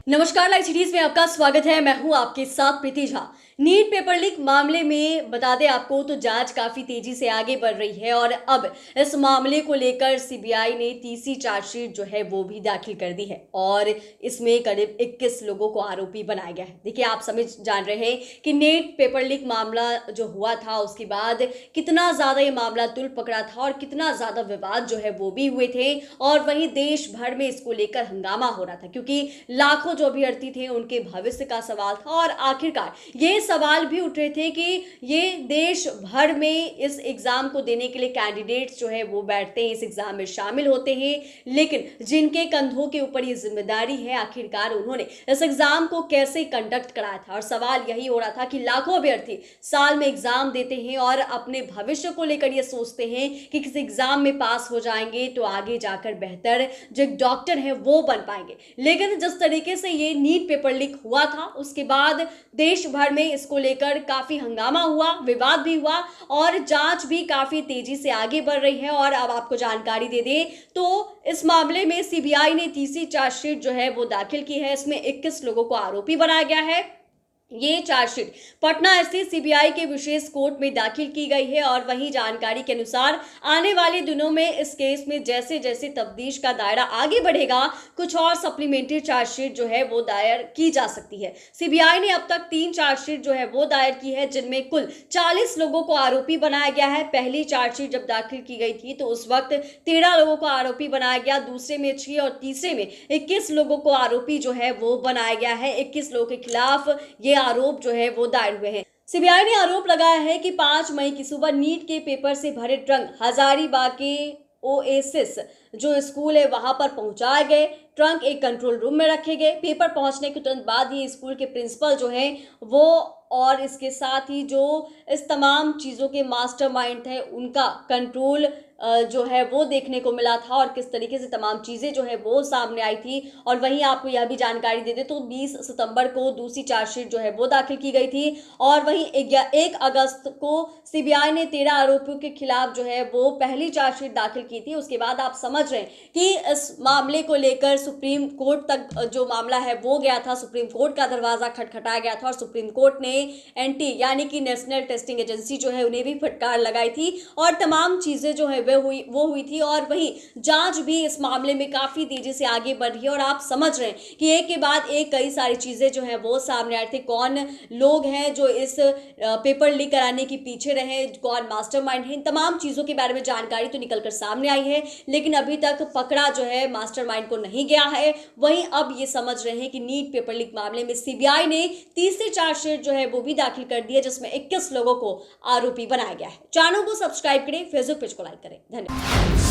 नमस्कार, live cities में आपका स्वागत है। मैं हूं आपके साथ प्रीति झा। नीट पेपर लीक मामले में बता दें आपको तो जांच काफी तेजी से आगे बढ़ रही है और अब इस मामले को लेकर सीबीआई ने तीसरी चार्जशीट जो है वो भी दाखिल कर दी है और इसमें करीब 21 लोगों को आरोपी बनाया गया है। देखिए, आप समझ जान रहे हैं कि नीट पेपर लीक मामला जो हुआ था उसके बाद कितना ज्यादा ये मामला तुल पकड़ा था और कितना ज्यादा विवाद जो है वो भी हुए थे और वहीं देश भर में इसको लेकर हंगामा हो रहा था क्योंकि लाखों जो अभ्यर्थी थे उनके भविष्य का सवाल था और आखिरकार ये सवाल भी उठ रहे थे कि ये देश भर में इस एग्जाम को देने के लिए कैंडिडेट्स जो है वो बैठते हैं, इस एग्जाम में शामिल होते हैं, लेकिन जिनके कंधों के ऊपर ये जिम्मेदारी है आखिरकार उन्होंने इस एग्जाम को कैसे कंडक्ट कराया था। और सवाल यही हो रहा था कि लाखों अभ्यर्थी साल में एग्जाम देते हैं और अपने भविष्य को लेकर ये सोचते हैं कि किसी एग्जाम में पास हो जाएंगे तो आगे जाकर बेहतर जो एक डॉक्टर है वो बन पाएंगे, लेकिन जिस तरीके से ये नीट पेपर लीक हुआ था उसके बाद देश भर में इसको लेकर काफी हंगामा हुआ, विवाद भी हुआ और जांच भी काफी तेजी से आगे बढ़ रही है। और अब आपको जानकारी दे दें तो इस मामले में सीबीआई ने तीसरी चार्जशीट जो है वो दाखिल की है। इसमें 21 लोगों को आरोपी बनाया गया है। ये चार्जशीट पटना स्थित सीबीआई के विशेष कोर्ट में दाखिल की गई है और वहीं जानकारी के अनुसार आने वाले दिनों में इस केस में जैसे जैसे तफ्तीश का दायरा आगे बढ़ेगा कुछ और सप्लीमेंट्री चार्जशीट जो है वो दायर की जा सकती है। सीबीआई ने अब तक 3 चार्जशीट जो है वो दायर की है जिनमें कुल 40 लोगों को आरोपी बनाया गया है। पहली चार्जशीट जब दाखिल की गई थी तो उस वक्त 13 लोगों को आरोपी बनाया गया, दूसरे में 6 और तीसरे में 21 लोगों को आरोपी जो है वो बनाया गया है। 21 लोगों के खिलाफ ये आरोप जो है वो दायर हुए हैं। सीबीआई ने आरोप लगाया है कि 5 मई की सुबह नीट के पेपर से भरे ट्रंक हजारीबाग के ओएसिस जो स्कूल है वहां पर पहुंचाए गए। ट्रंक एक कंट्रोल रूम में रखे गए। पेपर पहुंचने के तुरंत बाद ही स्कूल के प्रिंसिपल जो है वो और इसके साथ ही जो इस तमाम चीज़ों के मास्टरमाइंड थे उनका कंट्रोल जो है वो देखने को मिला था और किस तरीके से तमाम चीज़ें जो है वो सामने आई थी। और वहीं आपको यह भी जानकारी दे दे तो 20 सितंबर को दूसरी चार्जशीट जो है वो दाखिल की गई थी और वहीं 1 अगस्त को सीबीआई ने 13 आरोपियों के खिलाफ जो है वो पहली चार्जशीट दाखिल की थी। उसके बाद आप समझ रहे हैं कि इस मामले को लेकर सुप्रीम कोर्ट तक जो मामला है वो गया था, सुप्रीम कोर्ट का दरवाजा खटखटाया गया था और सुप्रीम कोर्ट ने एनटी यानी कि नेशनल टेस्टिंग एजेंसी जो है उन्हें भी फटकार लगाई थी और तमाम चीज़ें जो है वो हुई थी। और वहीं जांच भी इस मामले में काफ़ी तेजी से आगे बढ़ रही है और आप समझ रहे हैं कि एक के बाद एक कई सारी चीज़ें जो हैं वो सामने आए थे। कौन लोग हैं जो इस पेपर लीक कराने के पीछे रहे, कौन मास्टरमाइंड है, इन तमाम चीज़ों के बारे में जानकारी तो निकल कर सामने आई है, लेकिन अभी तक पकड़ा जो है मास्टरमाइंड को नहीं गया है। वहीं अब ये समझ रहे हैं कि नीट पेपर लीक मामले में सीबीआई ने तीसरी चार्जशीट जो है वो भी दाखिल कर दी है जिसमें 21 लोगों को आरोपी बनाया गया है। चैनल को सब्सक्राइब करें, फेसबुक पेज को लाइक करें। धन्यवाद।